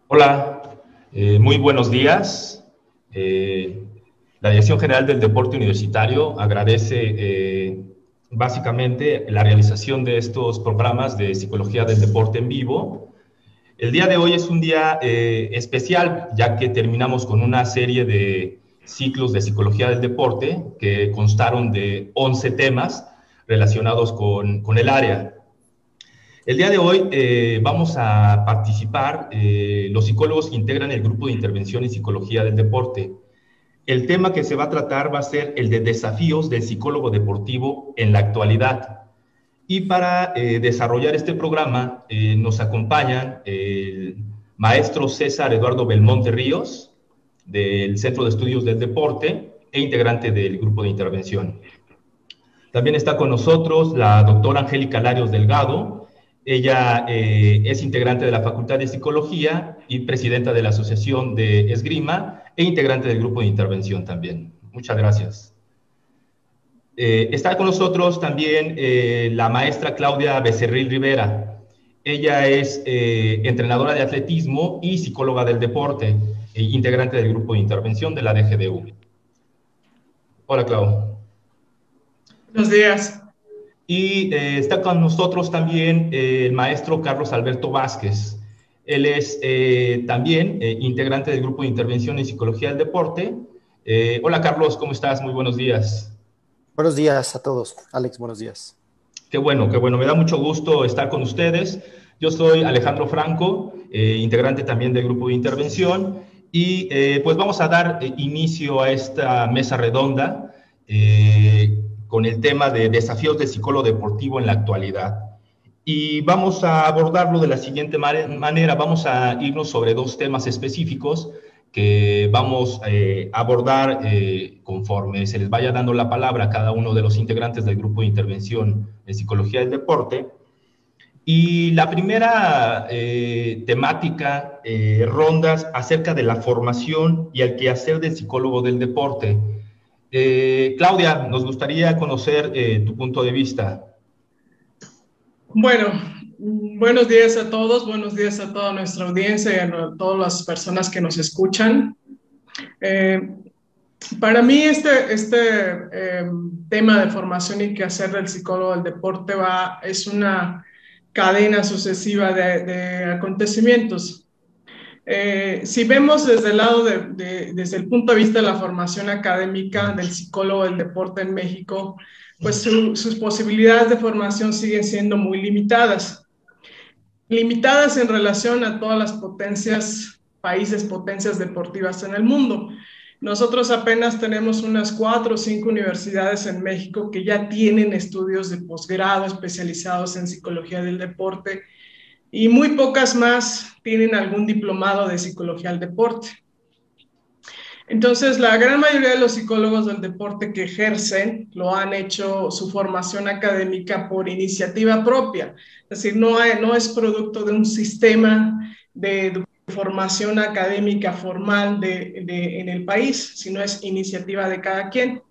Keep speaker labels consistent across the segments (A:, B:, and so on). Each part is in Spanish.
A: Hola, muy buenos días. Eh, la Dirección General del Deporte Universitario agradece básicamente la realización de estos programas de psicología del deporte en vivo. El día de hoy es un día especial, ya que terminamos con una serie de ciclos de psicología del deporte que constaron de 11 temas relacionados con el área. El día de hoy vamos a participar los psicólogos que integran el grupo de intervención en psicología del deporte. El tema que se va a tratar va a ser el de desafíos del psicólogo deportivo en la actualidad. Y para desarrollar este programa nos acompañan el maestro César Eduardo Belmonte Ríos, del Centro de Estudios del Deporte e integrante del grupo de intervención. También está con nosotros la doctora Angélica Larios Delgado. Ella es integrante de la Facultad de Psicología y presidenta de la Asociación de Esgrima e integrante del grupo de intervención también. Muchas gracias. Está con nosotros también la maestra Claudia Becerril Rivera. Ella es entrenadora de atletismo y psicóloga del deporte, integrante del grupo de intervención de la DGDU. Hola, Clau.
B: Buenos días.
A: Y está con nosotros también el maestro Carlos Alberto Vázquez. Él es también integrante del grupo de intervención en psicología del deporte. Hola, Carlos, ¿cómo estás? Muy buenos días.
C: Buenos días a todos. Alex, buenos días.
A: Qué bueno, qué bueno. Me da mucho gusto estar con ustedes. Yo soy Alejandro Franco, integrante también del grupo de intervención, y pues vamos a dar inicio a esta mesa redonda con el tema de desafíos del psicólogo deportivo en la actualidad. Y vamos a abordarlo de la siguiente manera. Vamos a irnos sobre dos temas específicos que vamos a abordar conforme se les vaya dando la palabra a cada uno de los integrantes del grupo de intervención en psicología del deporte. Y la primera temática rondas acerca de la formación y el quehacer del psicólogo del deporte. Claudia, nos gustaría conocer tu punto de vista.
B: Bueno, buenos días a todos, buenos días a toda nuestra audiencia y a todas las personas que nos escuchan. Para mí tema de formación y quehacer del psicólogo del deporte es una cadena sucesiva de acontecimientos. Si vemos desde el lado desde el punto de vista de la formación académica del psicólogo del deporte en México, pues sus posibilidades de formación siguen siendo muy limitadas. Limitadas en relación a todas las potencias deportivas en el mundo. Nosotros apenas tenemos unas 4 o 5 universidades en México que ya tienen estudios de posgrado especializados en psicología del deporte y muy pocas más tienen algún diplomado de psicología del deporte. Entonces, la gran mayoría de los psicólogos del deporte que ejercen lo han hecho su formación académica por iniciativa propia, es decir, no es producto de un sistema de formación académica formal en el país, sino es iniciativa de cada quien.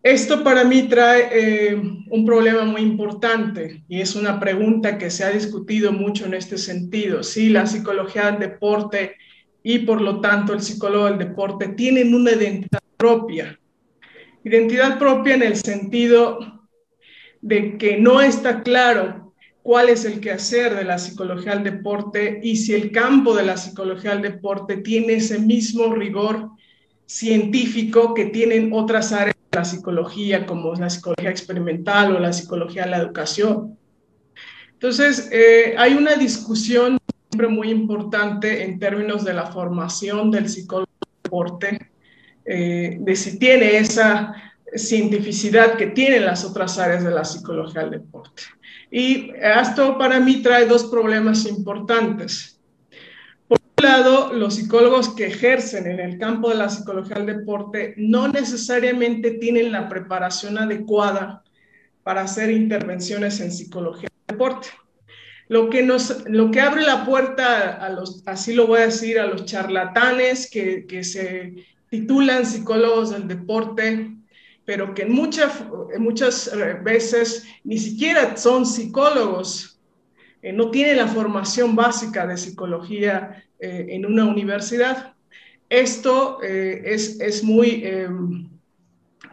B: Esto para mí trae un problema muy importante y es una pregunta que se ha discutido mucho en este sentido. Si la psicología del deporte y por lo tanto el psicólogo del deporte tienen una identidad propia. Identidad propia en el sentido de que no está claro cuál es el quehacer de la psicología del deporte y si el campo de la psicología del deporte tiene ese mismo rigor científico que tienen otras áreas de la psicología, como la psicología experimental o la psicología de la educación. Entonces, hay una discusión siempre muy importante en términos de la formación del psicólogo del deporte, de si tiene esa cientificidad que tienen las otras áreas de la psicología del deporte. Y esto para mí trae dos problemas importantes. Por un lado, los psicólogos que ejercen en el campo de la psicología del deporte no necesariamente tienen la preparación adecuada para hacer intervenciones en psicología del deporte. Lo que abre la puerta a así lo voy a decir, a los charlatanes que se titulan psicólogos del deporte, pero que muchas veces ni siquiera son psicólogos, no tienen la formación básica de psicología en una universidad. Esto es muy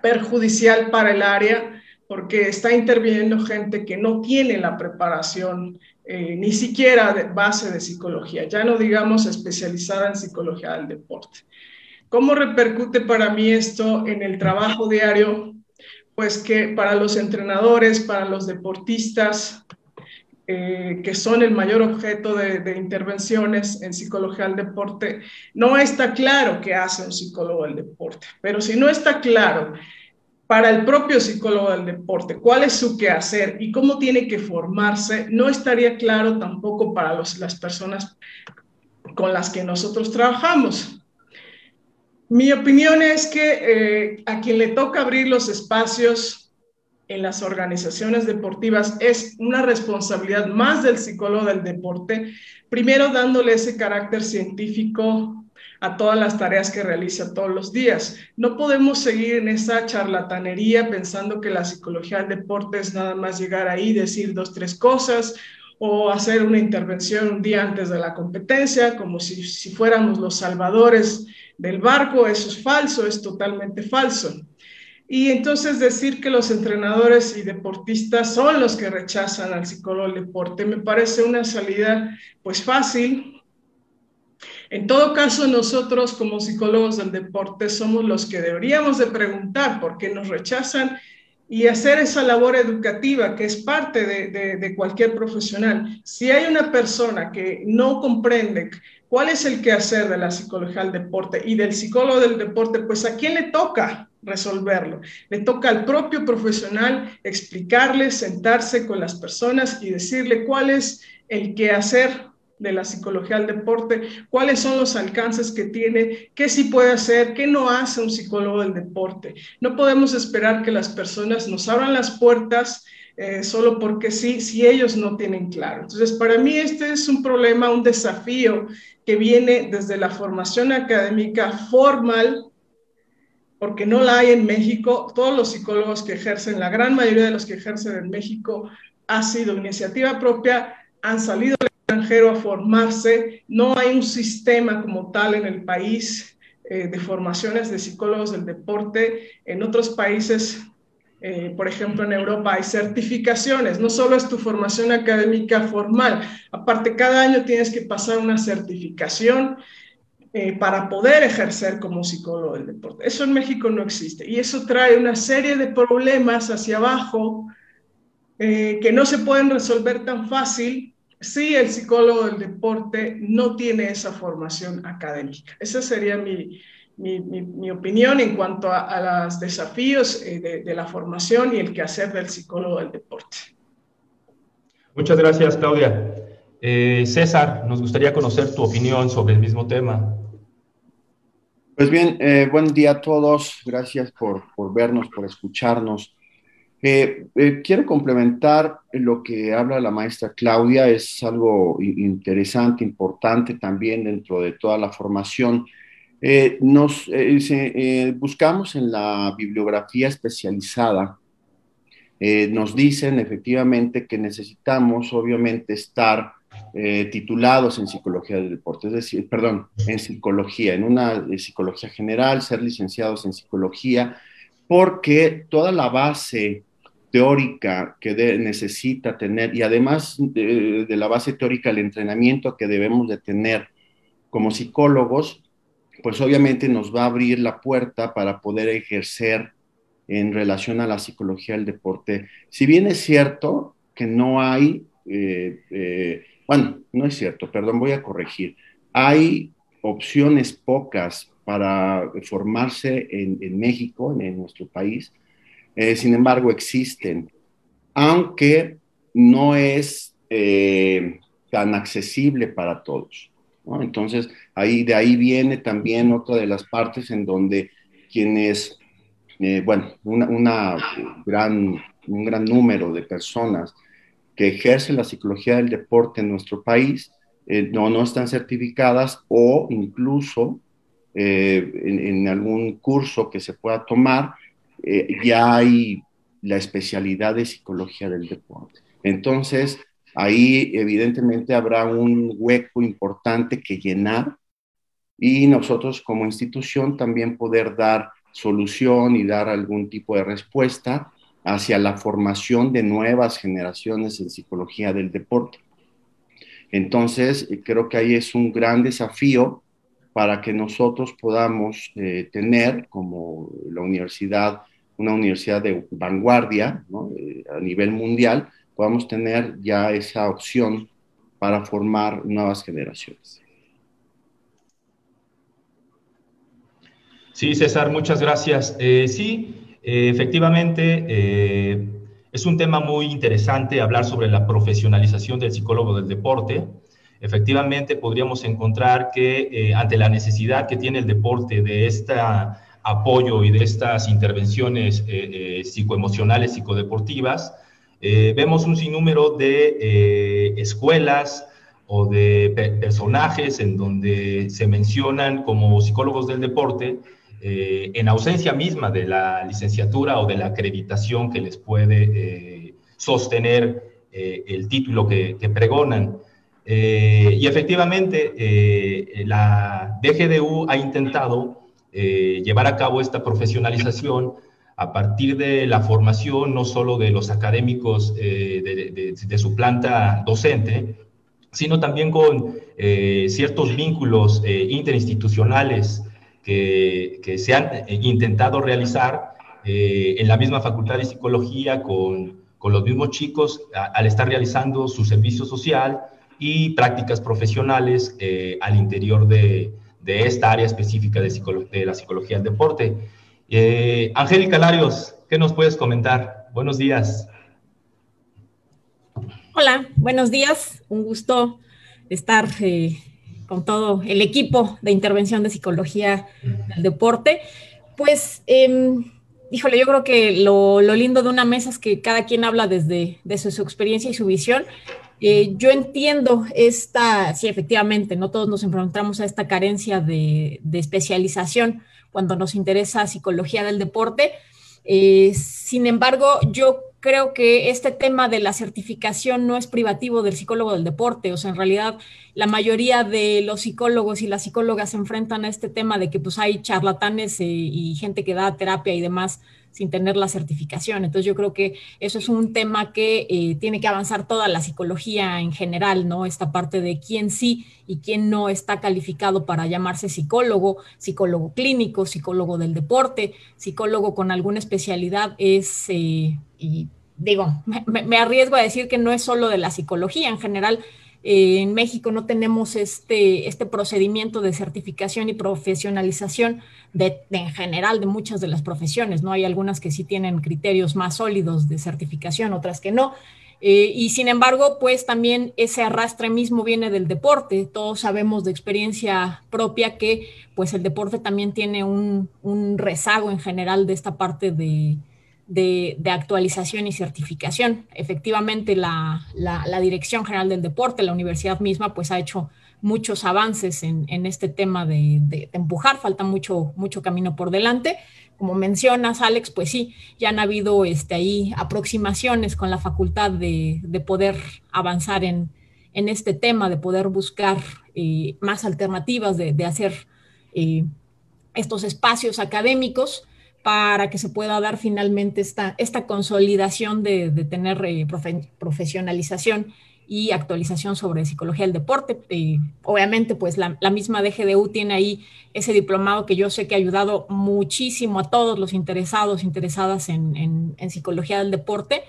B: perjudicial para el área porque está interviniendo gente que no tiene la preparación ni siquiera de base de psicología, ya no digamos especializada en psicología del deporte. ¿Cómo repercute para mí esto en el trabajo diario? Pues que para los entrenadores, para los deportistas, que son el mayor objeto de intervenciones en psicología del deporte, no está claro qué hace un psicólogo del deporte. Pero si no está claro para el propio psicólogo del deporte cuál es su quehacer y cómo tiene que formarse, no estaría claro tampoco para las personas con las que nosotros trabajamos. Mi opinión es que a quien le toca abrir los espacios en las organizaciones deportivas es una responsabilidad más del psicólogo del deporte, primero dándole ese carácter científico a todas las tareas que realiza todos los días. No podemos seguir en esa charlatanería pensando que la psicología del deporte es nada más llegar ahí, decir 2, 3 cosas o hacer una intervención un día antes de la competencia, como si fuéramos los salvadores del barco. Eso es falso, es totalmente falso. Y entonces decir que los entrenadores y deportistas son los que rechazan al psicólogo del deporte me parece una salida pues fácil. En todo caso, nosotros como psicólogos del deporte somos los que deberíamos de preguntar por qué nos rechazan y hacer esa labor educativa que es parte de cualquier profesional. Si hay una persona que no comprende cuál es el quehacer de la psicología del deporte y del psicólogo del deporte, pues ¿a quién le toca resolverlo? Le toca al propio profesional explicarle, sentarse con las personas y decirle cuál es el quehacer de la psicología del deporte, cuáles son los alcances que tiene, qué sí puede hacer, qué no hace un psicólogo del deporte. No podemos esperar que las personas nos abran las puertas solo porque sí, si ellos no tienen claro. Entonces, para mí este es un problema, un desafío que viene desde la formación académica formal, porque no la hay en México. Todos los psicólogos que ejercen, la gran mayoría de los que ejercen en México, ha sido iniciativa propia, han salido extranjero a formarse, no hay un sistema como tal en el país de formaciones de psicólogos del deporte. En otros países, por ejemplo en Europa, hay certificaciones, no solo es tu formación académica formal, aparte cada año tienes que pasar una certificación para poder ejercer como psicólogo del deporte. Eso en México no existe y eso trae una serie de problemas hacia abajo que no se pueden resolver tan fácil si el psicólogo del deporte no tiene esa formación académica. Esa sería mi opinión en cuanto a los desafíos de la formación y el quehacer del psicólogo del deporte.
A: Muchas gracias, Claudia. César, nos gustaría conocer tu opinión sobre el mismo tema.
D: Pues bien, buen día a todos. Gracias por vernos, por escucharnos. Quiero complementar lo que habla la maestra Claudia. Es algo interesante, importante también dentro de toda la formación. Buscamos en la bibliografía especializada, nos dicen efectivamente que necesitamos obviamente estar titulados en psicología del deporte, es decir, perdón, en psicología, en una psicología general, ser licenciados en psicología, porque toda la base teórica que necesita tener, y además de la base teórica, el entrenamiento que debemos de tener como psicólogos, pues obviamente nos va a abrir la puerta para poder ejercer en relación a la psicología del deporte. Si bien es cierto que no hay, bueno, no es cierto, perdón, voy a corregir, hay opciones pocas para formarse en México, en nuestro país. Sin embargo, existen, aunque no es tan accesible para todos, ¿no? Entonces, de ahí viene también otra de las partes en donde quienes, bueno, un gran número de personas que ejercen la psicología del deporte en nuestro país no están certificadas, o incluso en algún curso que se pueda tomar, ya hay la especialidad de psicología del deporte. Entonces, Ahí evidentemente habrá un hueco importante que llenar y nosotros como institución también poder dar solución y dar algún tipo de respuesta hacia la formación de nuevas generaciones en psicología del deporte. Entonces, creo que ahí es un gran desafío para que nosotros podamos tener como la universidad, una universidad de vanguardia, ¿no? A nivel mundial, podamos tener ya esa opción para formar nuevas generaciones.
A: Sí, César, muchas gracias. Sí, efectivamente, es un tema muy interesante hablar sobre la profesionalización del psicólogo del deporte. Efectivamente, podríamos encontrar que ante la necesidad que tiene el deporte de este apoyo y de estas intervenciones psicoemocionales, psicodeportivas, vemos un sinnúmero de escuelas o de personajes en donde se mencionan como psicólogos del deporte, en ausencia misma de la licenciatura o de la acreditación que les puede sostener el título que pregonan. Y efectivamente, la DGDU ha intentado llevar a cabo esta profesionalización a partir de la formación no solo de los académicos de su planta docente, sino también con ciertos vínculos interinstitucionales que se han intentado realizar en la misma Facultad de Psicología con los mismos chicos al estar realizando su servicio social y prácticas profesionales al interior de esta área específica de la psicología del deporte. Angélica Larios, ¿qué nos puedes comentar? Buenos días.
E: Hola, buenos días. Un gusto estar con todo el equipo de intervención de psicología del deporte. Pues, híjole, yo creo que lo lindo de una mesa es que cada quien habla desde su experiencia y su visión. Yo entiendo sí, efectivamente, no todos nos enfrentamos a esta carencia de especialización cuando nos interesa psicología del deporte. Sin embargo, yo creo que este tema de la certificación no es privativo del psicólogo del deporte. O sea, en realidad, la mayoría de los psicólogos y las psicólogas se enfrentan a este tema de que pues hay charlatanes y gente que da terapia y demás sin tener la certificación. Entonces yo creo que eso es un tema que tiene que avanzar toda la psicología en general, ¿no? Esta parte de quién sí y quién no está calificado para llamarse psicólogo, psicólogo clínico, psicólogo del deporte, psicólogo con alguna especialidad y digo, me arriesgo a decir que no es solo de la psicología en general. En México no tenemos este procedimiento de certificación y profesionalización en general de muchas de las profesiones, ¿no? Hay algunas que sí tienen criterios más sólidos de certificación, otras que no. Y sin embargo, pues también ese arrastre mismo viene del deporte. Todos sabemos de experiencia propia que pues el deporte también tiene un rezago en general de esta parte de actualización y certificación. Efectivamente, la Dirección General del Deporte, la universidad misma, pues ha hecho muchos avances en este tema de empujar, falta mucho camino por delante. Como mencionas, Alex, pues sí, ya han habido ahí aproximaciones con la facultad de poder avanzar en este tema, de poder buscar más alternativas, de hacer estos espacios académicos para que se pueda dar finalmente esta consolidación de tener profesionalización y actualización sobre psicología del deporte. Obviamente, pues la misma DGDU tiene ahí ese diplomado que yo sé que ha ayudado muchísimo a todos los interesados, interesadas en psicología del deporte.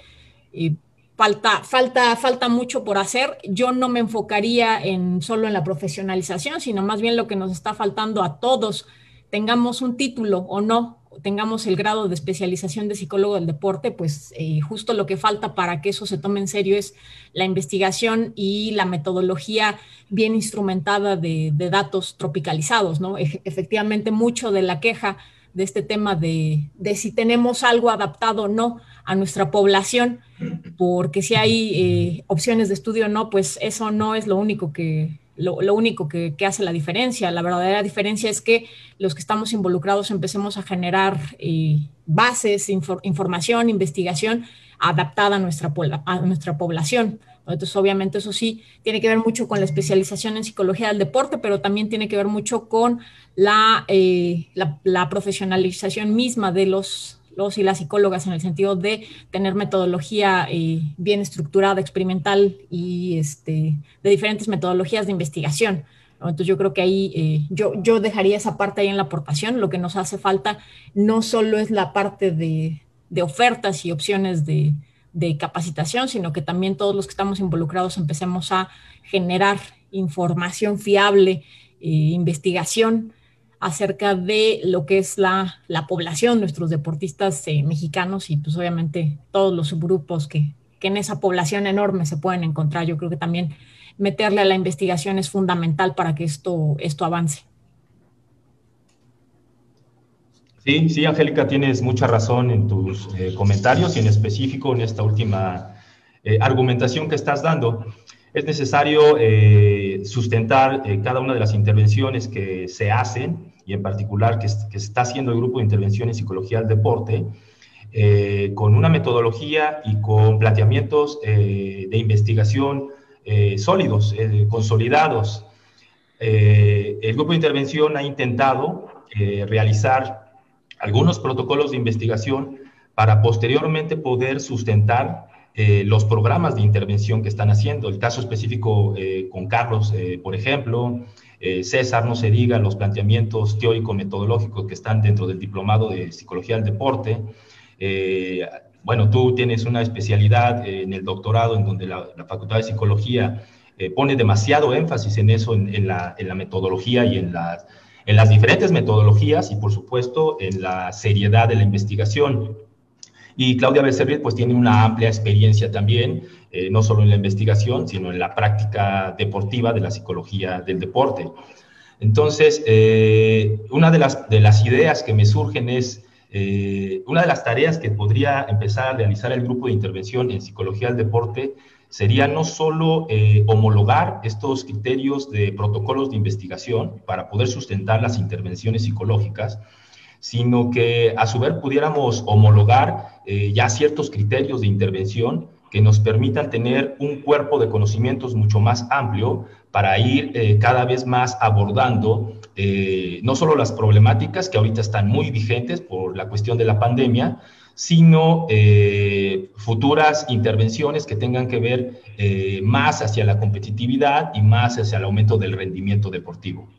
E: Falta mucho por hacer. Yo no me enfocaría solo en la profesionalización, sino más bien lo que nos está faltando a todos, tengamos un título o no, tengamos el grado de especialización de psicólogo del deporte, pues justo lo que falta para que eso se tome en serio es la investigación y la metodología bien instrumentada de datos tropicalizados, ¿no? Efectivamente, mucho de la queja de este tema de si tenemos algo adaptado o no a nuestra población, porque si hay opciones de estudio o no, pues eso no es lo único que hace la diferencia. La verdadera diferencia es que los que estamos involucrados empecemos a generar bases, información, investigación adaptada a nuestra población, Entonces, obviamente, eso sí, tiene que ver mucho con la especialización en psicología del deporte, pero también tiene que ver mucho con la profesionalización misma de los y las psicólogas, en el sentido de tener metodología bien estructurada, experimental y de diferentes metodologías de investigación, ¿no? Entonces yo creo que ahí yo dejaría esa parte ahí en la aportación. Lo que nos hace falta no solo es la parte de ofertas y opciones de capacitación, sino que también todos los que estamos involucrados empecemos a generar información fiable, investigación acerca de lo que es la población, nuestros deportistas mexicanos, y pues obviamente todos los subgrupos que en esa población enorme se pueden encontrar. Yo creo que también meterle a la investigación es fundamental para que esto avance.
A: Sí, sí, Angélica, tienes mucha razón en tus comentarios y en específico en esta última argumentación que estás dando. Es necesario sustentar cada una de las intervenciones que se hacen, y en particular que se está haciendo el Grupo de Intervención en Psicología del Deporte, con una metodología y con planteamientos de investigación sólidos, consolidados. El Grupo de Intervención ha intentado realizar algunos protocolos de investigación para posteriormente poder sustentar los programas de intervención que están haciendo. El caso específico con Carlos, por ejemplo, César, no se diga, los planteamientos teórico-metodológicos que están dentro del Diplomado de Psicología del Deporte. Bueno, tú tienes una especialidad en el doctorado en donde la Facultad de Psicología pone demasiado énfasis en eso, en la metodología y en las diferentes metodologías y, por supuesto, en la seriedad de la investigación. Y Claudia Becerril, pues, tiene una amplia experiencia también, no solo en la investigación, sino en la práctica deportiva de la psicología del deporte. Entonces, una de las ideas que me surgen es, una de las tareas que podría empezar a realizar el Grupo de Intervención en Psicología del Deporte sería no solo homologar estos criterios de protocolos de investigación para poder sustentar las intervenciones psicológicas, sino que a su vez pudiéramos homologar ya ciertos criterios de intervención que nos permitan tener un cuerpo de conocimientos mucho más amplio para ir cada vez más abordando no solo las problemáticas que ahorita están muy vigentes por la cuestión de la pandemia, sino futuras intervenciones que tengan que ver más hacia la competitividad y más hacia el aumento del rendimiento deportivo.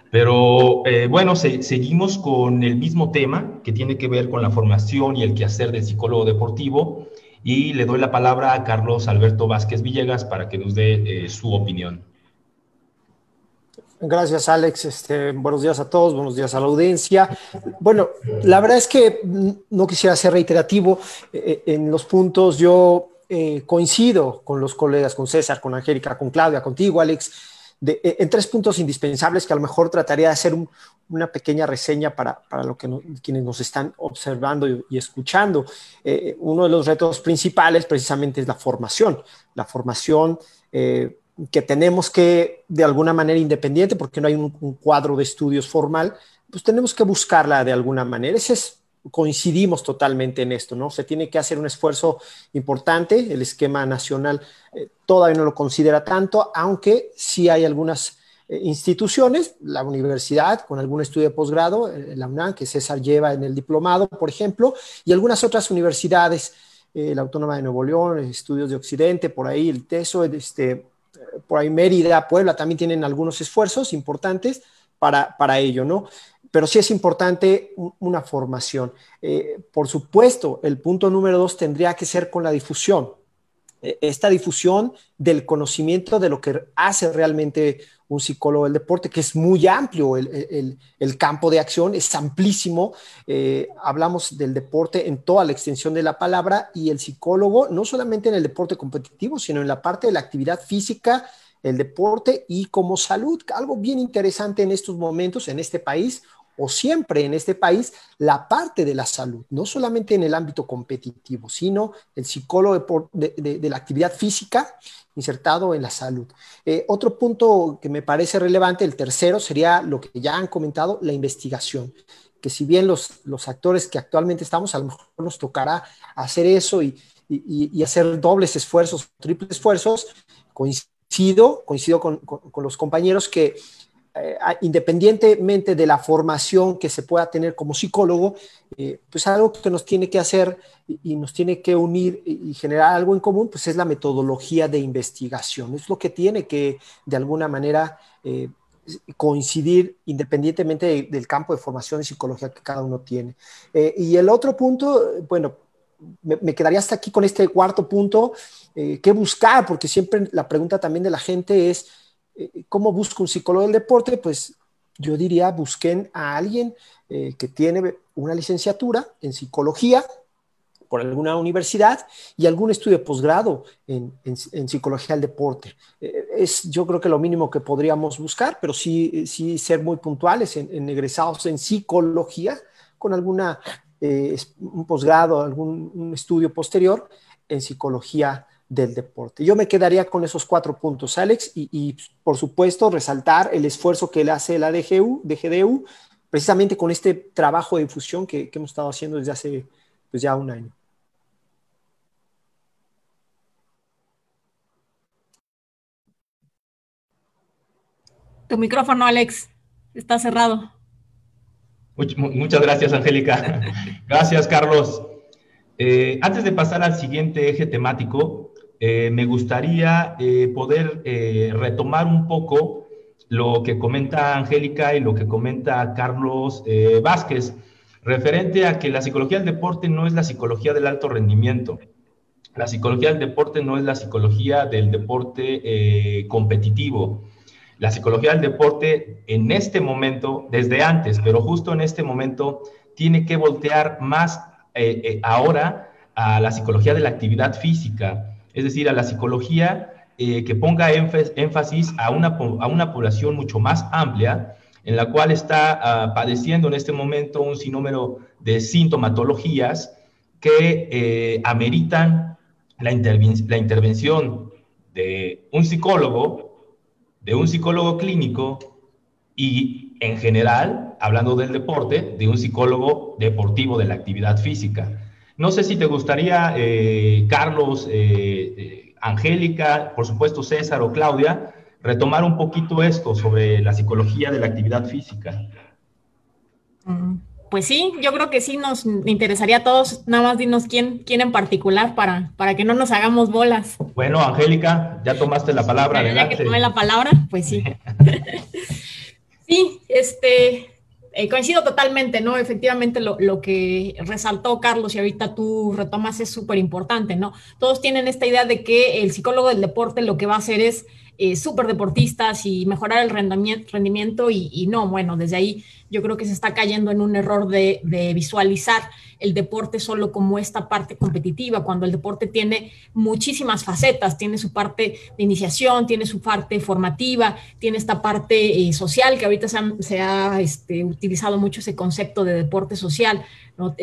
A: Pero bueno, seguimos con el mismo tema que tiene que ver con la formación y el quehacer del psicólogo deportivo, y le doy la palabra a Carlos Alberto Vázquez Villegas para que nos dé su opinión.
C: Gracias, Alex. Buenos días a todos, buenos días a la audiencia. Bueno, la verdad es que no quisiera ser reiterativo en los puntos. Yo coincido con los colegas, con César, con Angélica, con Claudia, contigo, Alex, en tres puntos indispensables que a lo mejor trataría de hacer una pequeña reseña para quienes nos están observando y escuchando. Uno de los retos principales precisamente es la formación. La formación que tenemos que, de alguna manera independiente, porque no hay un cuadro de estudios formal, pues tenemos que buscarla de alguna manera. Coincidimos totalmente en esto, ¿no? Se tiene que hacer un esfuerzo importante. El esquema nacional todavía no lo considera tanto, aunque sí hay algunas instituciones, la universidad con algún estudio de posgrado, la UNAM, que César lleva en el diplomado, por ejemplo, y algunas otras universidades, la Autónoma de Nuevo León, Estudios de Occidente, por ahí el TESO, por ahí Mérida, Puebla, también tienen algunos esfuerzos importantes para ello, ¿no? Pero sí es importante una formación. Por supuesto, el punto número 2 tendría que ser con la difusión. Esta difusión del conocimiento de lo que hace realmente un psicólogo del deporte, que es muy amplio, el campo de acción es amplísimo. Hablamos del deporte en toda la extensión de la palabra, y el psicólogo no solamente en el deporte competitivo, sino en la parte de la actividad física, el deporte y como salud. Algo bien interesante en estos momentos en este país, o siempre en este país, la parte de la salud, no solamente en el ámbito competitivo, sino el psicólogo de la actividad física insertado en la salud. Otro punto que me parece relevante, el tercero, sería lo que ya han comentado, la investigación, que si bien los actores que actualmente estamos, a lo mejor nos tocará hacer eso y y hacer dobles esfuerzos, triples esfuerzos. Coincido con los compañeros que independientemente de la formación que se pueda tener como psicólogo, pues algo que nos tiene que hacer y nos tiene que unir y generar algo en común, pues es la metodología de investigación. Es lo que tiene que, de alguna manera, coincidir independientemente del campo de formación de psicología que cada uno tiene. Y el otro punto, bueno, me quedaría hasta aquí con este cuarto punto, ¿qué buscar? Porque siempre la pregunta también de la gente es, ¿cómo busco un psicólogo del deporte? Pues yo diría, busquen a alguien que tiene una licenciatura en psicología por alguna universidad y algún estudio de posgrado en psicología del deporte. Es yo creo que lo mínimo que podríamos buscar, pero sí ser muy puntuales en egresados en psicología con alguna un posgrado, un estudio posterior en psicología del deporte. Yo me quedaría con esos 4 puntos, Alex, y por supuesto resaltar el esfuerzo que le hace la DGDU, precisamente con este trabajo de difusión que hemos estado haciendo desde hace pues ya un año.
E: Tu micrófono, Alex, está cerrado.
A: Muchas gracias, Angélica. Gracias, Carlos. Antes de pasar al siguiente eje temático, me gustaría poder retomar un poco lo que comenta Angélica y lo que comenta Carlos Vázquez, referente a que la psicología del deporte no es la psicología del alto rendimiento. La psicología del deporte no es la psicología del deporte competitivo. La psicología del deporte en este momento, desde antes, pero justo en este momento, tiene que voltear más ahora a la psicología de la actividad física, es decir, a la psicología que ponga énfasis a una población mucho más amplia, en la cual está padeciendo en este momento un sinnúmero de sintomatologías que ameritan la intervención de un psicólogo clínico y, en general, hablando del deporte, de un psicólogo deportivo de la actividad física. No sé si te gustaría, Carlos, Angélica, por supuesto César o Claudia, retomar un poquito esto sobre la psicología de la actividad física.
E: Pues sí, yo creo que sí nos interesaría a todos. Nada más dinos quién en particular para que no nos hagamos bolas.
A: Bueno, Angélica, ya tomaste la palabra.
E: Ya que tomé la palabra, pues sí. Sí, coincido totalmente, ¿no? Efectivamente, lo que resaltó Carlos y ahorita tú retomas es súper importante, ¿no? Todos tienen esta idea de que el psicólogo del deporte lo que va a hacer es súper deportistas y mejorar el rendimiento y no, bueno, desde ahí yo creo que se está cayendo en un error de visualizar el deporte solo como esta parte competitiva, cuando el deporte tiene muchísimas facetas, tiene su parte de iniciación, tiene su parte formativa, tiene esta parte social, que ahorita se ha utilizado mucho ese concepto de deporte social, ¿no?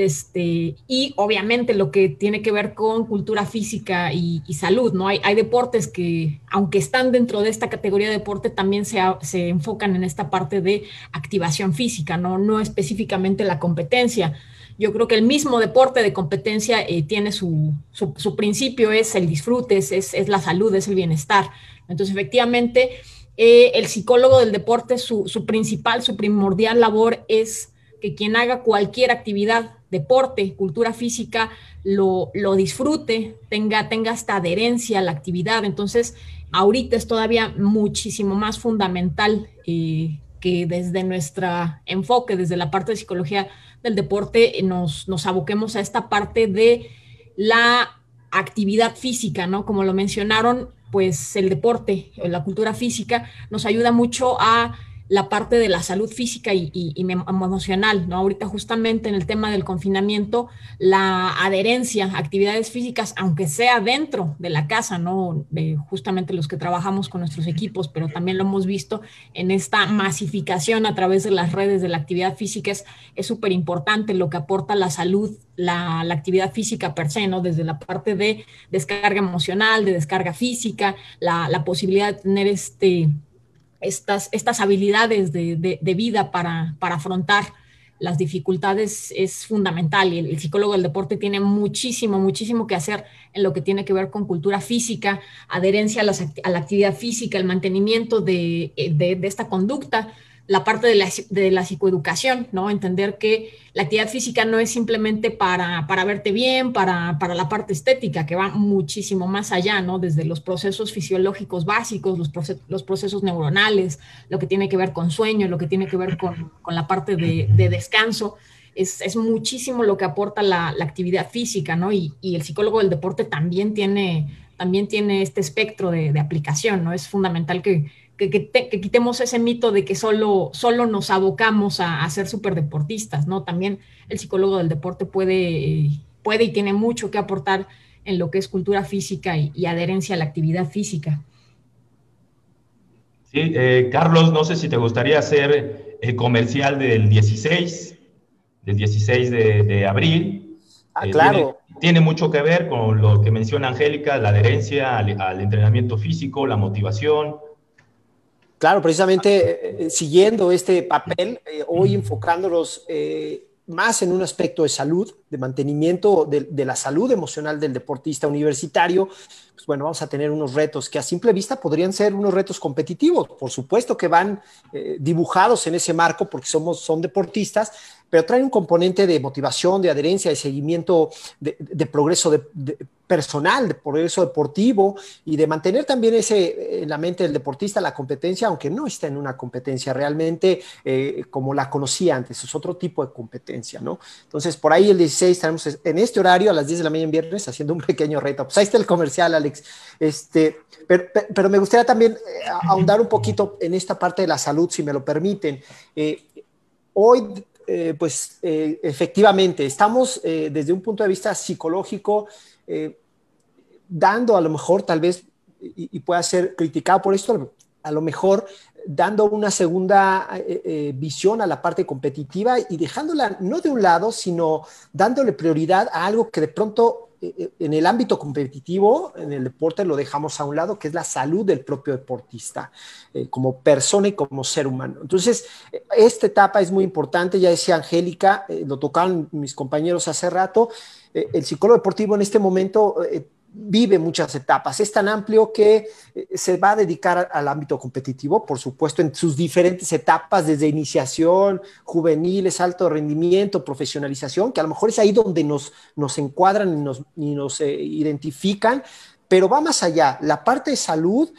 E: Y obviamente lo que tiene que ver con cultura física y salud, ¿no? Hay deportes que, aunque están dentro de esta categoría de deporte, también se enfocan en esta parte de activación física, no específicamente la competencia. Yo creo que el mismo deporte de competencia tiene su principio, es el disfrute, es la salud, es el bienestar. Entonces, efectivamente, el psicólogo del deporte, su primordial labor es que quien haga cualquier actividad, deporte, cultura física, lo disfrute, tenga esta adherencia a la actividad. Entonces, ahorita es todavía muchísimo más fundamental que desde nuestro enfoque, desde la parte de psicología del deporte, nos aboquemos a esta parte de la actividad física, ¿no? Como lo mencionaron, pues el deporte, la cultura física, nos ayuda mucho a la parte de la salud física y emocional, ¿no? Ahorita justamente en el tema del confinamiento, la adherencia a actividades físicas, aunque sea dentro de la casa, ¿no? Justamente los que trabajamos con nuestros equipos, pero también lo hemos visto en esta masificación a través de las redes de la actividad física, es súper importante lo que aporta la salud, la actividad física per se, ¿no? Desde la parte de descarga emocional, de descarga física, la posibilidad de tener estas habilidades de vida para afrontar las dificultades es fundamental, y el psicólogo del deporte tiene muchísimo, muchísimo que hacer en lo que tiene que ver con cultura física, adherencia a la actividad física, el mantenimiento de esta conducta, la parte de la psicoeducación, ¿no? Entender que la actividad física no es simplemente para verte bien, para la parte estética, que va muchísimo más allá, ¿no? Desde los procesos fisiológicos básicos, los procesos neuronales, lo que tiene que ver con sueño, lo que tiene que ver con la parte de descanso. Es muchísimo lo que aporta la actividad física, ¿no? Y el psicólogo del deporte también tiene este espectro de aplicación, ¿no? Es fundamental que quitemos ese mito de que solo nos abocamos a ser superdeportistas, ¿no? También el psicólogo del deporte puede y tiene mucho que aportar en lo que es cultura física y adherencia a la actividad física.
A: Sí, Carlos, no sé si te gustaría hacer el comercial del 16 de abril.
C: Claro.
A: Tiene mucho que ver con lo que menciona Angélica, la adherencia al entrenamiento físico, la motivación.
C: Claro, precisamente siguiendo este papel, hoy enfocándolos más en un aspecto de salud, de mantenimiento de la salud emocional del deportista universitario, pues bueno, vamos a tener unos retos que a simple vista podrían ser unos retos competitivos. Por supuesto que van dibujados en ese marco porque son deportistas, pero traen un componente de motivación, de adherencia, de seguimiento, de progreso personal, de progreso deportivo y de mantener también en la mente del deportista la competencia, aunque no está en una competencia realmente como la conocía antes, es otro tipo de competencia, ¿no? Entonces, por ahí el 16 estaremos en este horario a las 10 de la mañana en viernes haciendo un pequeño reto. Pues ahí está el comercial, Alex. Pero me gustaría también ahondar un poquito en esta parte de la salud, si me lo permiten. Hoy, efectivamente, estamos desde un punto de vista psicológico dando a lo mejor, tal vez, y pueda ser criticado por esto, a lo mejor dando una segunda visión a la parte competitiva y dejándola no de un lado, sino dándole prioridad a algo que de pronto en el ámbito competitivo, en el deporte, lo dejamos a un lado, que es la salud del propio deportista, como persona y como ser humano. Entonces, esta etapa es muy importante, ya decía Angélica, lo tocaron mis compañeros hace rato, el psicólogo deportivo en este momento vive muchas etapas, es tan amplio que se va a dedicar al ámbito competitivo, por supuesto, en sus diferentes etapas, desde iniciación, juveniles, alto rendimiento, profesionalización, que a lo mejor es ahí donde nos encuadran y nos identifican, pero va más allá. La parte de salud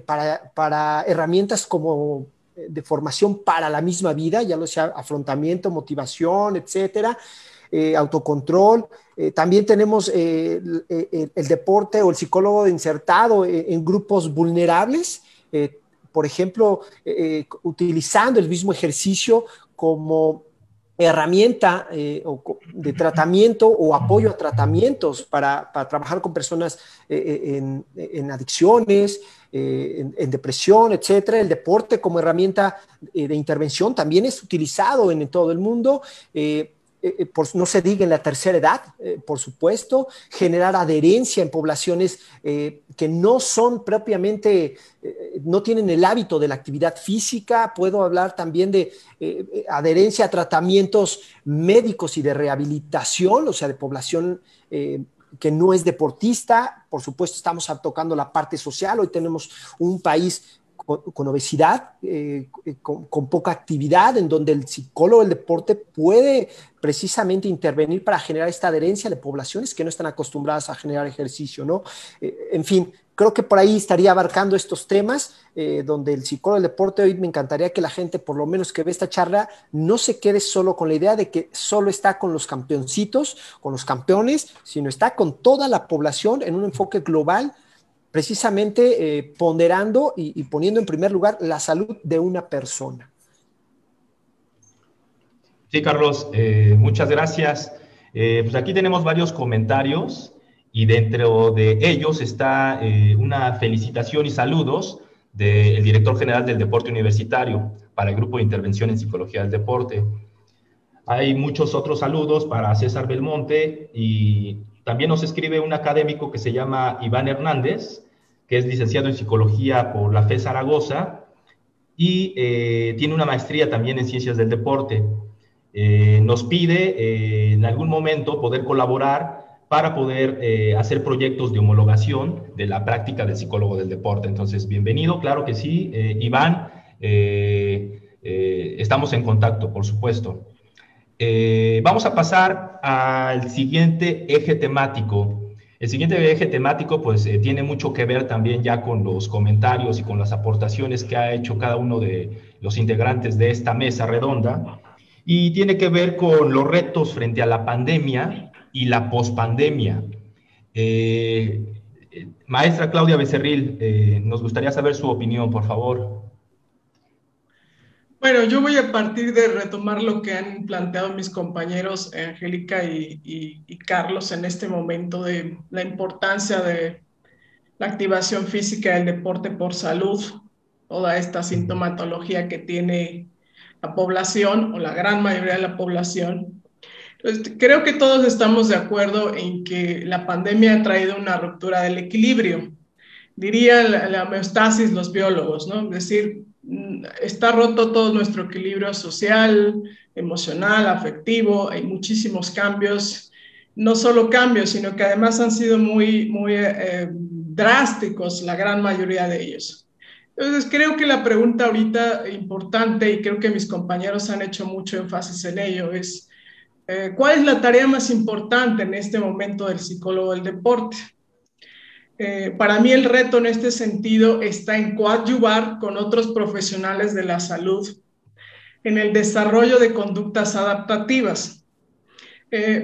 C: para herramientas como de formación para la misma vida, ya lo sea afrontamiento, motivación, etcétera, autocontrol. También tenemos el deporte o el psicólogo insertado en grupos vulnerables, por ejemplo, utilizando el mismo ejercicio como herramienta de tratamiento o apoyo a tratamientos para trabajar con personas en adicciones, en depresión, etcétera. El deporte como herramienta de intervención también es utilizado en todo el mundo. No se diga en la tercera edad, por supuesto, generar adherencia en poblaciones que no son propiamente, no tienen el hábito de la actividad física. Puedo hablar también de adherencia a tratamientos médicos y de rehabilitación, o sea, de población que no es deportista. Por supuesto, estamos tocando la parte social. Hoy tenemos un país con obesidad, con poca actividad, en donde el psicólogo del deporte puede precisamente intervenir para generar esta adherencia de poblaciones que no están acostumbradas a generar ejercicio, ¿no? En fin, creo que por ahí estaría abarcando estos temas, donde el psicólogo del deporte, hoy me encantaría que la gente, por lo menos que ve esta charla, no se quede solo con la idea de que solo está con los campeoncitos, con los campeones, sino está con toda la población en un enfoque global, precisamente ponderando y poniendo en primer lugar la salud de una persona.
A: Sí, Carlos, muchas gracias. Pues aquí tenemos varios comentarios y dentro de ellos está una felicitación y saludos del director general del Deporte Universitario para el Grupo de Intervención en Psicología del Deporte. Hay muchos otros saludos para César Belmonte y también nos escribe un académico que se llama Iván Hernández, que es licenciado en Psicología por la FE Zaragoza, y tiene una maestría también en ciencias del deporte. Nos pide en algún momento poder colaborar para poder hacer proyectos de homologación de la práctica del psicólogo del deporte. Entonces, bienvenido, claro que sí, Iván, estamos en contacto, por supuesto. Vamos a pasar al siguiente eje temático. El siguiente eje temático pues tiene mucho que ver también ya con los comentarios y con las aportaciones que ha hecho cada uno de los integrantes de esta mesa redonda, y tiene que ver con los retos frente a la pandemia y la pospandemia. Maestra Claudia Becerril, nos gustaría saber su opinión, por favor.
B: Bueno, yo voy a partir de retomar lo que han planteado mis compañeros Angélica y Carlos en este momento de la importancia de la activación física del deporte por salud, toda esta sintomatología que tiene la población o la gran mayoría de la población. Entonces, creo que todos estamos de acuerdo en que la pandemia ha traído una ruptura del equilibrio. Diría la homeostasis los biólogos, ¿no? Es decir, está roto todo nuestro equilibrio social, emocional, afectivo, hay muchísimos cambios, no solo cambios, sino que además han sido muy drásticos la gran mayoría de ellos. Entonces creo que la pregunta ahorita importante, y creo que mis compañeros han hecho mucho énfasis en ello, es ¿cuál es la tarea más importante en este momento del psicólogo del deporte? Para mí el reto en este sentido está en coadyuvar con otros profesionales de la salud en el desarrollo de conductas adaptativas.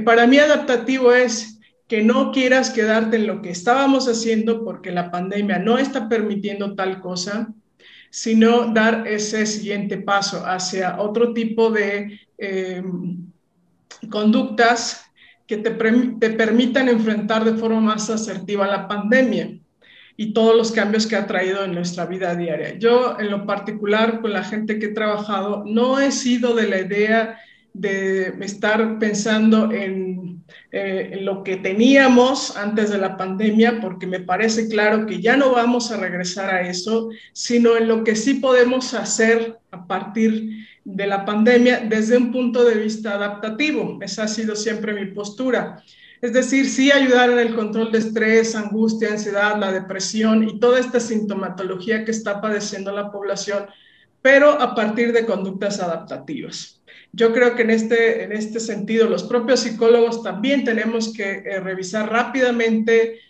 B: Para mí adaptativo es que no quieras quedarte en lo que estábamos haciendo porque la pandemia no está permitiendo tal cosa, sino dar ese siguiente paso hacia otro tipo de conductas que te permitan enfrentar de forma más asertiva la pandemia y todos los cambios que ha traído en nuestra vida diaria. Yo, en lo particular, con la gente que he trabajado, no he sido de la idea de estar pensando en lo que teníamos antes de la pandemia, porque me parece claro que ya no vamos a regresar a eso, sino en lo que sí podemos hacer a partir de la pandemia desde un punto de vista adaptativo. Esa ha sido siempre mi postura. Es decir, sí ayudar en el control de estrés, angustia, ansiedad, la depresión y toda esta sintomatología que está padeciendo la población, pero a partir de conductas adaptativas. Yo creo que en este sentido los propios psicólogos también tenemos que revisar rápidamente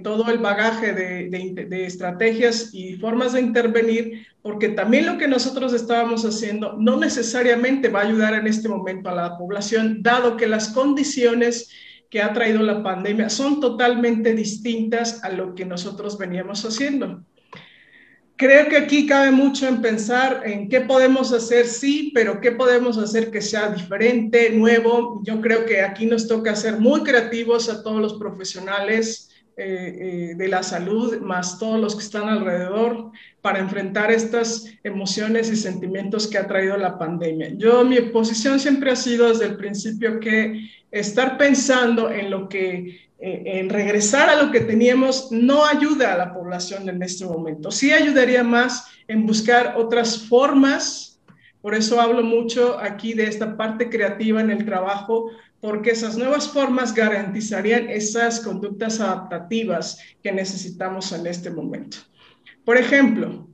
B: todo el bagaje de estrategias y formas de intervenir, porque también lo que nosotros estábamos haciendo no necesariamente va a ayudar en este momento a la población, dado que las condiciones que ha traído la pandemia son totalmente distintas a lo que nosotros veníamos haciendo. Creo que aquí cabe mucho en pensar en qué podemos hacer, sí, pero qué podemos hacer que sea diferente, nuevo. Yo creo que aquí nos toca ser muy creativos a todos los profesionales de la salud, más todos los que están alrededor, para enfrentar estas emociones y sentimientos que ha traído la pandemia. Mi posición siempre ha sido desde el principio que estar pensando en lo que en regresar a lo que teníamos no ayuda a la población en este momento. Sí ayudaría más en buscar otras formas. Por eso hablo mucho aquí de esta parte creativa en el trabajo, porque esas nuevas formas garantizarían esas conductas adaptativas que necesitamos en este momento. Por ejemplo,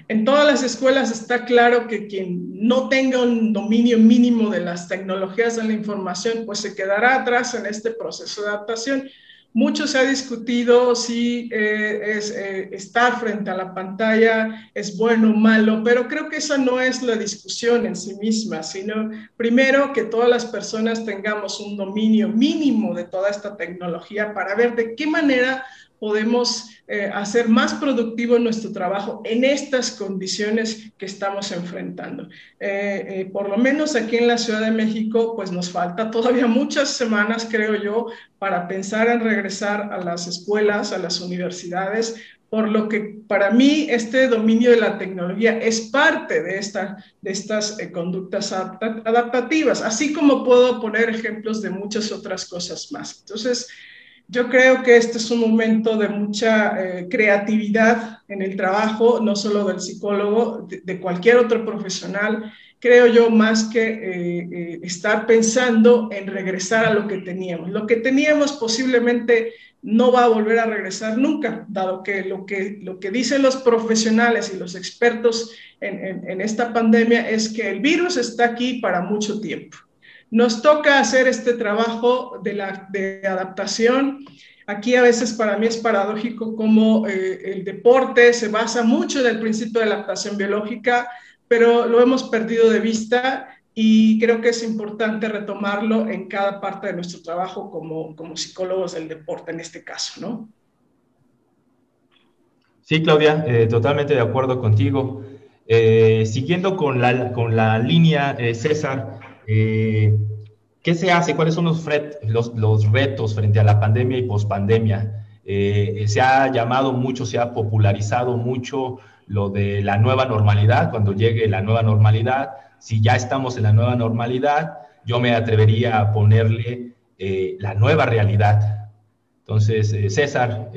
B: en todas las escuelas está claro que quien no tenga un dominio mínimo de las tecnologías de la información, pues se quedará atrás en este proceso de adaptación. Mucho se ha discutido si estar frente a la pantalla es bueno o malo, pero creo que esa no es la discusión en sí misma, sino primero que todas las personas tengamos un dominio mínimo de toda esta tecnología para ver de qué manera podemos hacer más productivo nuestro trabajo en estas condiciones que estamos enfrentando. Por lo menos aquí en la Ciudad de México, pues nos falta todavía muchas semanas, creo yo, para pensar en regresar a las escuelas, a las universidades, por lo que para mí este dominio de la tecnología es parte de estas conductas adaptativas, así como puedo poner ejemplos de muchas otras cosas más. Entonces, Yo creo que este es un momento de mucha creatividad en el trabajo, no solo del psicólogo, de cualquier otro profesional. Creo yo más que estar pensando en regresar a lo que teníamos. Lo que teníamos posiblemente no va a volver a regresar nunca, dado que lo que dicen los profesionales y los expertos en esta pandemia es que el virus está aquí para mucho tiempo. Nos toca hacer este trabajo de adaptación. Aquí a veces para mí es paradójico cómo el deporte se basa mucho en el principio de la adaptación biológica, pero lo hemos perdido de vista y creo que es importante retomarlo en cada parte de nuestro trabajo como psicólogos del deporte en este caso, ¿no?
A: Sí, Claudia, totalmente de acuerdo contigo. Siguiendo con la línea, César, ¿qué se hace? ¿Cuáles son los retos frente a la pandemia y pospandemia? Se ha llamado mucho, se ha popularizado mucho lo de la nueva normalidad, cuando llegue la nueva normalidad. Si ya estamos en la nueva normalidad, yo me atrevería a ponerle la nueva realidad. Entonces, César,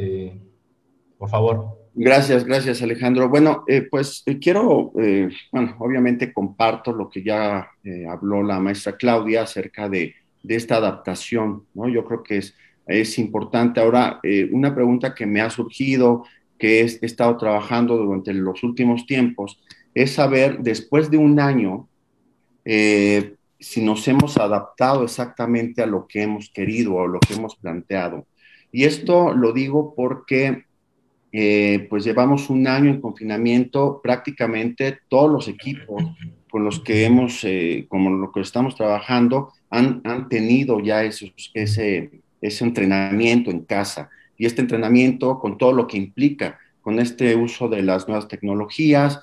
A: por favor.
D: Gracias Alejandro. Bueno, quiero, bueno, obviamente comparto lo que ya habló la maestra Claudia acerca de esta adaptación, ¿no? Yo creo que es importante. Ahora, una pregunta que me ha surgido, que he estado trabajando durante los últimos tiempos, es saber, después de un año, si nos hemos adaptado exactamente a lo que hemos querido o a lo que hemos planteado. Y esto lo digo porque pues llevamos un año en confinamiento, prácticamente todos los equipos con los que como lo que estamos trabajando, han tenido ya ese entrenamiento en casa. Y este entrenamiento con todo lo que implica, con este uso de las nuevas tecnologías,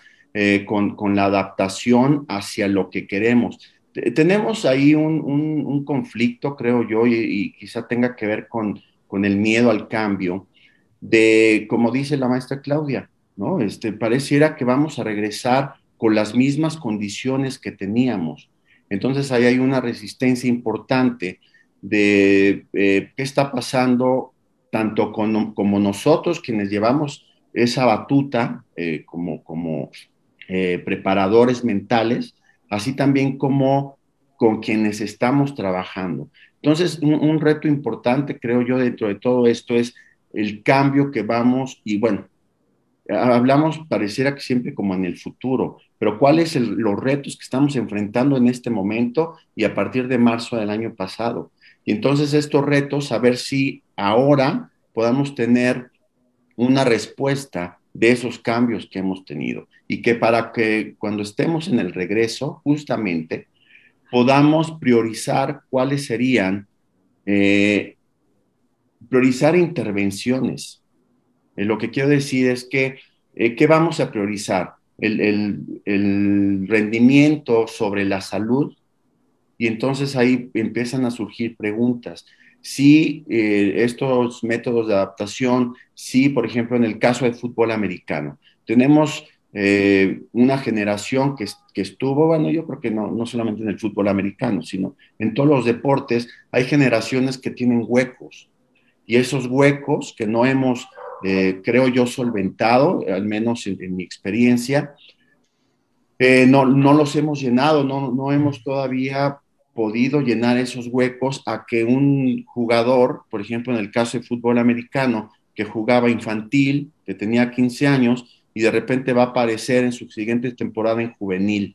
D: con la adaptación hacia lo que queremos. Tenemos ahí un conflicto, creo yo, y quizá tenga que ver con el miedo al cambio, como dice la maestra Claudia, ¿no? Pareciera que vamos a regresar con las mismas condiciones que teníamos. Entonces ahí hay una resistencia importante de qué está pasando tanto como nosotros, quienes llevamos esa batuta como preparadores mentales, así también como con quienes estamos trabajando. Entonces, un reto importante, creo yo, dentro de todo esto es el cambio que vamos, y bueno, hablamos pareciera que siempre como en el futuro, pero ¿cuáles los retos que estamos enfrentando en este momento y a partir de marzo del año pasado? Y entonces estos retos, a ver si ahora podamos tener una respuesta de esos cambios que hemos tenido y que para que cuando estemos en el regreso, justamente, podamos priorizar cuáles serían priorizar intervenciones. Lo que quiero decir es que, ¿qué vamos a priorizar? El rendimiento sobre la salud, y entonces ahí empiezan a surgir preguntas. Si estos métodos de adaptación, si por ejemplo en el caso del fútbol americano, tenemos una generación que estuvo, bueno, yo creo que no solamente en el fútbol americano, sino en todos los deportes, hay generaciones que tienen huecos, y esos huecos que no hemos, creo yo, solventado, al menos en mi experiencia, no los hemos llenado, no hemos todavía podido llenar esos huecos a que un jugador, por ejemplo, en el caso de fútbol americano, que jugaba infantil, que tenía 15 años, y de repente va a aparecer en su siguiente temporada en juvenil.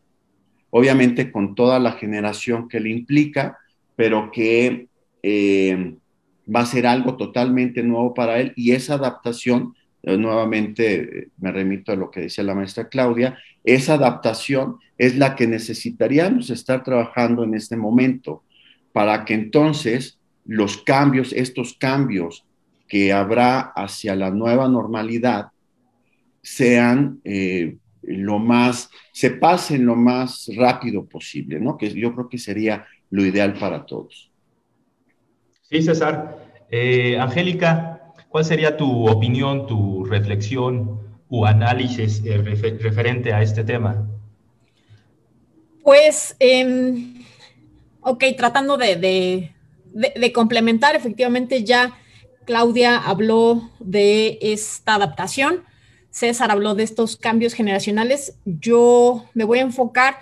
D: Obviamente con toda la generación que le implica, pero que va a ser algo totalmente nuevo para él, y esa adaptación, nuevamente me remito a lo que decía la maestra Claudia, esa adaptación es la que necesitaríamos estar trabajando en este momento, para que entonces estos cambios que habrá hacia la nueva normalidad sean se pasen lo más rápido posible, ¿no? Que yo creo que sería lo ideal para todos.
A: Sí, César. Angélica, ¿cuál sería tu opinión, tu reflexión u análisis referente a este tema?
E: Pues, ok, tratando de complementar, efectivamente ya Claudia habló de esta adaptación, César habló de estos cambios generacionales. Yo me voy a enfocar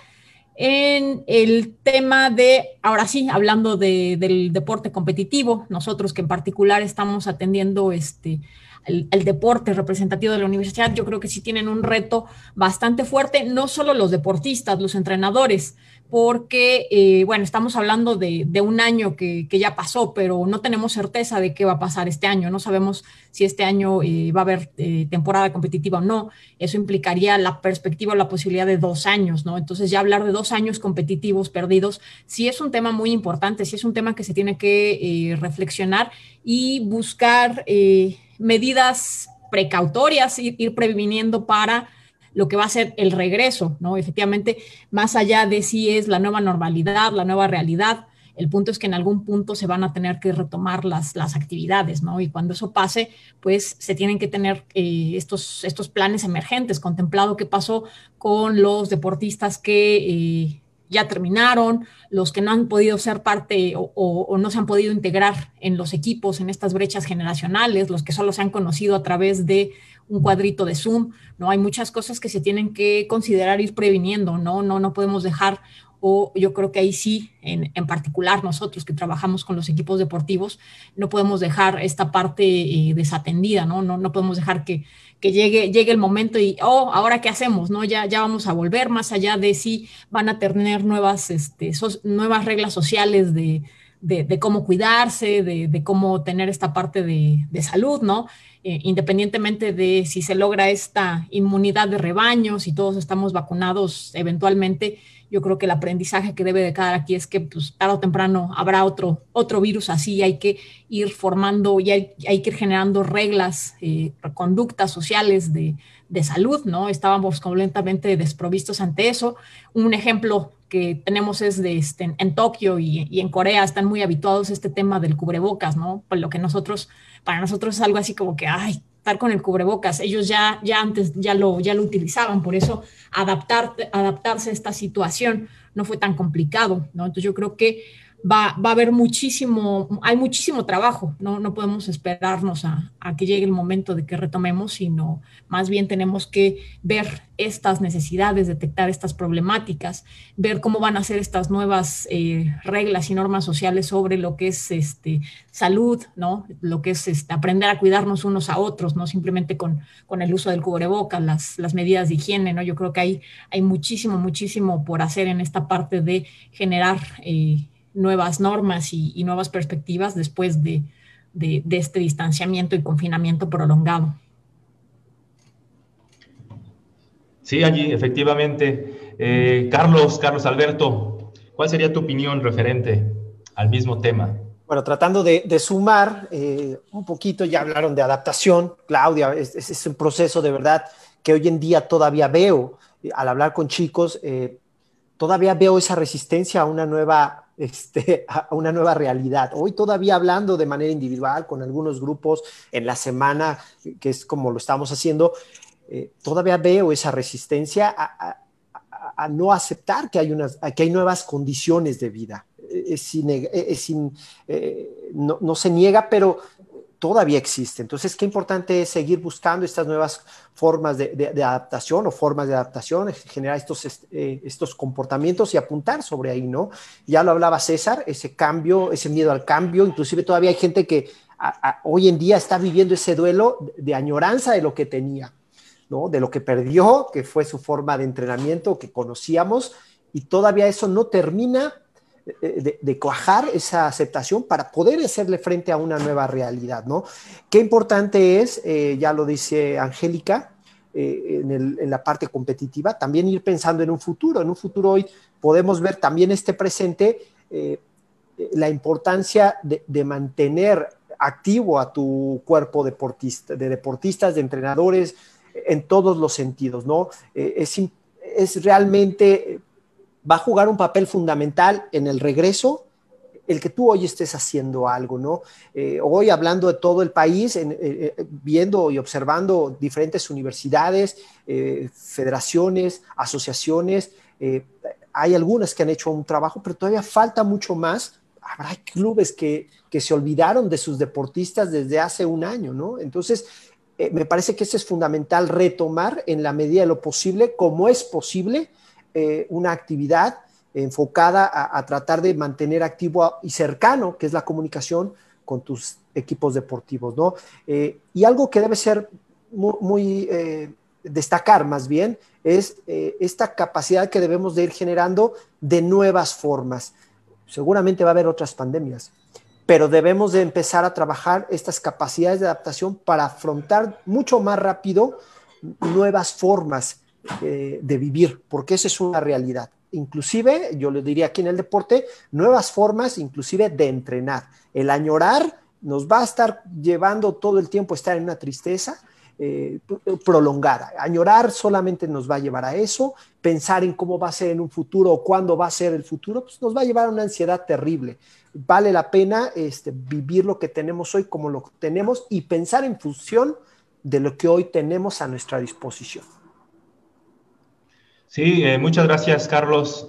E: en el tema de, ahora sí, hablando del deporte competitivo, nosotros que en particular estamos atendiendo el deporte representativo de la universidad, yo creo que sí tienen un reto bastante fuerte, no solo los deportistas, los entrenadores, porque, bueno, estamos hablando de un año que ya pasó, pero no tenemos certeza de qué va a pasar este año, no sabemos si este año va a haber temporada competitiva o no, eso implicaría la perspectiva o la posibilidad de 2 años, ¿no? Entonces ya hablar de 2 años competitivos perdidos, sí es un tema muy importante, sí es un tema que se tiene que reflexionar y buscar medidas precautorias, ir previniendo para lo que va a ser el regreso, ¿no? Efectivamente, más allá de si es la nueva normalidad, la nueva realidad, el punto es que en algún punto se van a tener que retomar las actividades, ¿no? Y cuando eso pase, pues se tienen que tener estos planes emergentes, contemplado qué pasó con los deportistas que ya terminaron, los que no han podido ser parte o no se han podido integrar en los equipos, en estas brechas generacionales, los que solo se han conocido a través de un cuadrito de Zoom, ¿no? Hay muchas cosas que se tienen que considerar ir previniendo, ¿no? No podemos dejar, o yo creo que ahí sí, en particular nosotros que trabajamos con los equipos deportivos, no podemos dejar esta parte desatendida, ¿no? No podemos dejar que llegue el momento y, ¿ahora qué hacemos? ¿No? Ya vamos a volver, más allá de si van a tener nuevas reglas sociales de cómo cuidarse, de cómo tener esta parte de salud, ¿no? Independientemente de si se logra esta inmunidad de rebaño, si todos estamos vacunados eventualmente, yo creo que el aprendizaje que debe de quedar aquí es que pues, tarde o temprano habrá otro virus así, hay que ir formando y hay que ir generando reglas, conductas sociales de salud, ¿no? Estábamos completamente desprovistos ante eso. Un ejemplo que tenemos es en Tokio y en Corea están muy habituados a este tema del cubrebocas, ¿no? Por lo que para nosotros es algo así como que, ay, estar con el cubrebocas, ellos ya antes ya lo utilizaban, por eso adaptarse a esta situación no fue tan complicado, ¿no? Entonces yo creo que va a haber hay muchísimo trabajo, no podemos esperarnos a que llegue el momento de que retomemos, sino más bien tenemos que ver estas necesidades, detectar estas problemáticas, ver cómo van a ser estas nuevas reglas y normas sociales sobre lo que es salud, ¿no? Lo que es aprender a cuidarnos unos a otros, no simplemente con el uso del cubrebocas, las medidas de higiene, ¿no? Yo creo que hay muchísimo por hacer en esta parte de generar nuevas normas y nuevas perspectivas después de este distanciamiento y confinamiento prolongado.
A: Sí, allí, efectivamente. Carlos Alberto, ¿cuál sería tu opinión referente al mismo tema?
C: Bueno, tratando de sumar un poquito, ya hablaron de adaptación, Claudia, es un proceso de verdad que hoy en día todavía veo, al hablar con chicos, todavía veo esa resistencia a una nueva realidad. Hoy todavía hablando de manera individual con algunos grupos en la semana, que es como lo estamos haciendo, todavía veo esa resistencia a no aceptar que hay nuevas condiciones de vida. No se niega, pero todavía existe. Entonces, qué importante es seguir buscando estas nuevas formas de adaptación o formas de adaptación, generar estos comportamientos y apuntar sobre ahí, ¿no? Ya lo hablaba César, ese cambio, ese miedo al cambio, inclusive todavía hay gente que hoy en día está viviendo ese duelo de añoranza de lo que tenía, ¿no? De lo que perdió, que fue su forma de entrenamiento que conocíamos, y todavía eso no termina de cuajar esa aceptación para poder hacerle frente a una nueva realidad, ¿no? Qué importante es, ya lo dice Angélica, en la parte competitiva, también ir pensando en un futuro. En un futuro hoy podemos ver también este presente, la importancia de mantener activo a tu cuerpo de deportistas, de entrenadores, en todos los sentidos, ¿no? Es realmente, va a jugar un papel fundamental en el regreso, el que tú hoy estés haciendo algo, ¿no? Hoy hablando de todo el país, viendo y observando diferentes universidades, federaciones, asociaciones, hay algunas que han hecho un trabajo, pero todavía falta mucho más habrá clubes que se olvidaron de sus deportistas desde hace un año, ¿no? Entonces, me parece que eso es fundamental, retomar en la medida de lo posible, como es posible, una actividad enfocada a tratar de mantener activo y cercano, que es la comunicación con tus equipos deportivos, ¿no? Y algo que debe ser muy destacar más bien es esta capacidad que debemos de ir generando de nuevas formas. Seguramente va a haber otras pandemias, pero debemos de empezar a trabajar estas capacidades de adaptación para afrontar mucho más rápido nuevas formas de vivir, porque esa es una realidad. Inclusive, yo le diría aquí en el deporte, nuevas formas inclusive de entrenar. El añorar nos va a estar llevando todo el tiempo a estar en una tristeza prolongada. Añorar solamente nos va a llevar a eso. Pensar en cómo va a ser en un futuro o cuándo va a ser el futuro, pues nos va a llevar a una ansiedad terrible. Vale la pena vivir lo que tenemos hoy como lo tenemos y pensar en función de lo que hoy tenemos a nuestra disposición.
A: Sí, muchas gracias, Carlos.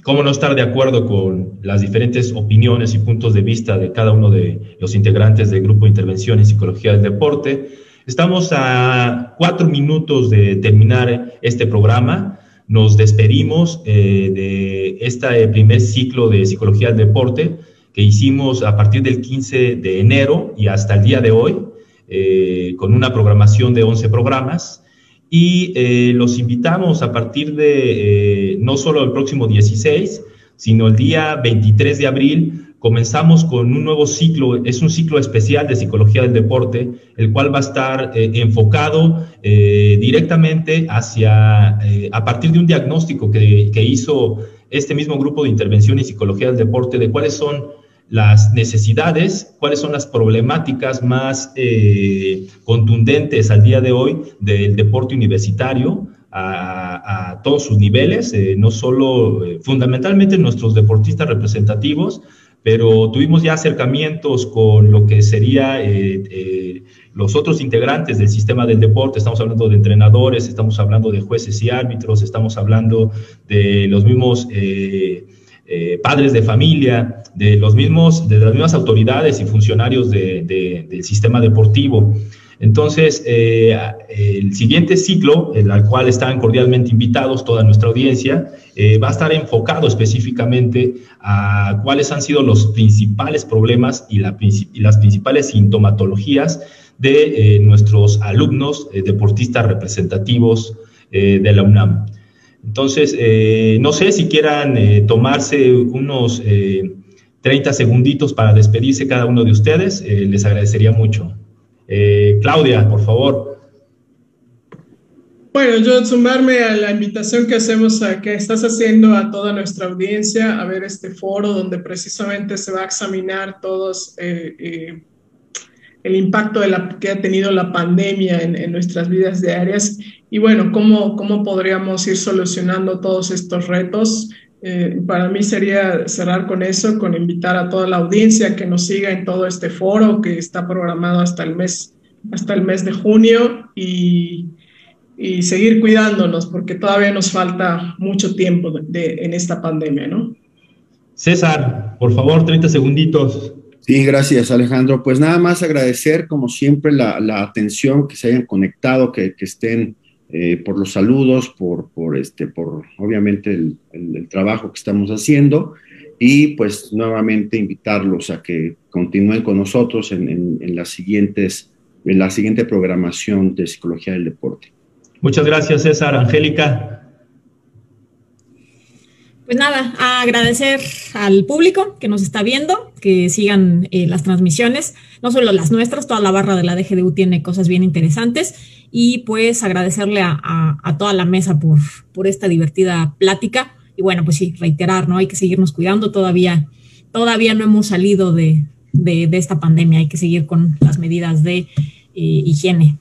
A: Cómo no estar de acuerdo con las diferentes opiniones y puntos de vista de cada uno de los integrantes del Grupo de Intervención en Psicología del Deporte. Estamos a 4 minutos de terminar este programa. Nos despedimos de este primer ciclo de Psicología del Deporte que hicimos a partir del 15 de enero y hasta el día de hoy, con una programación de 11 programas. Y los invitamos a partir de no solo el próximo 16, sino el día 23 de abril, comenzamos con un nuevo ciclo, es un ciclo especial de Psicología del Deporte, el cual va a estar enfocado directamente a partir de un diagnóstico que hizo este mismo Grupo de Intervención en Psicología del Deporte, de cuáles son las necesidades, cuáles son las problemáticas más contundentes al día de hoy del deporte universitario a todos sus niveles, no solo fundamentalmente nuestros deportistas representativos, pero tuvimos ya acercamientos con lo que sería los otros integrantes del sistema del deporte. Estamos hablando de entrenadores, estamos hablando de jueces y árbitros, estamos hablando de los mismos padres de familia, de las mismas autoridades y funcionarios del sistema deportivo. Entonces, el siguiente ciclo, al cual están cordialmente invitados toda nuestra audiencia, va a estar enfocado específicamente a cuáles han sido los principales problemas y las principales sintomatologías de nuestros alumnos deportistas representativos de la UNAM. Entonces, no sé si quieran tomarse unos 30 segunditos para despedirse cada uno de ustedes, les agradecería mucho. Claudia, por favor.
B: Bueno, yo sumarme a la invitación que que estás haciendo a toda nuestra audiencia a ver este foro donde precisamente se va a examinar todos el impacto que ha tenido la pandemia en nuestras vidas diarias y bueno, cómo podríamos ir solucionando todos estos retos. Para mí sería cerrar con eso, con invitar a toda la audiencia que nos siga en todo este foro que está programado hasta el mes de junio y seguir cuidándonos porque todavía nos falta mucho tiempo en esta pandemia, ¿no?
A: César, por favor, 30 segunditos.
D: Sí, gracias, Alejandro. Pues nada más agradecer, como siempre, la atención, que se hayan conectado, que estén por los saludos, por obviamente el trabajo que estamos haciendo y pues nuevamente invitarlos a que continúen con nosotros en la siguiente programación de Psicología del Deporte.
A: Muchas gracias, César. Angélica.
E: Pues nada, a agradecer al público que nos está viendo, que sigan las transmisiones, no solo las nuestras, toda la barra de la DGDU tiene cosas bien interesantes y pues agradecerle a toda la mesa por esta divertida plática y bueno, pues sí, reiterar, ¿no? Hay que seguirnos cuidando, todavía no hemos salido de esta pandemia, hay que seguir con las medidas de higiene.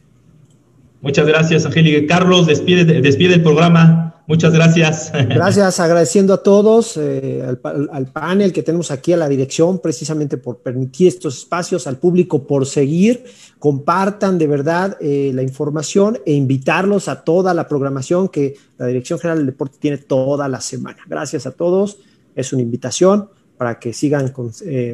A: Muchas gracias, Angélica. Carlos, despide el programa. Muchas gracias.
C: Gracias, agradeciendo a todos, al panel que tenemos aquí, a la dirección, precisamente por permitir estos espacios, al público por seguir, compartan de verdad la información e invitarlos a toda la programación que la Dirección General del Deporte tiene toda la semana. Gracias a todos, es una invitación para que sigan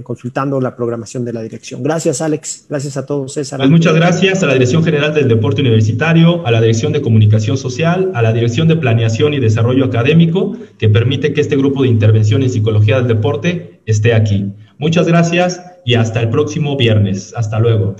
C: consultando la programación de la dirección. Gracias, Alex. Gracias a todos, César.
A: Pues muchas gracias a la Dirección General del Deporte Universitario, a la Dirección de Comunicación Social, a la Dirección de Planeación y Desarrollo Académico, que permite que este grupo de intervención en psicología del deporte esté aquí. Muchas gracias y hasta el próximo viernes. Hasta luego.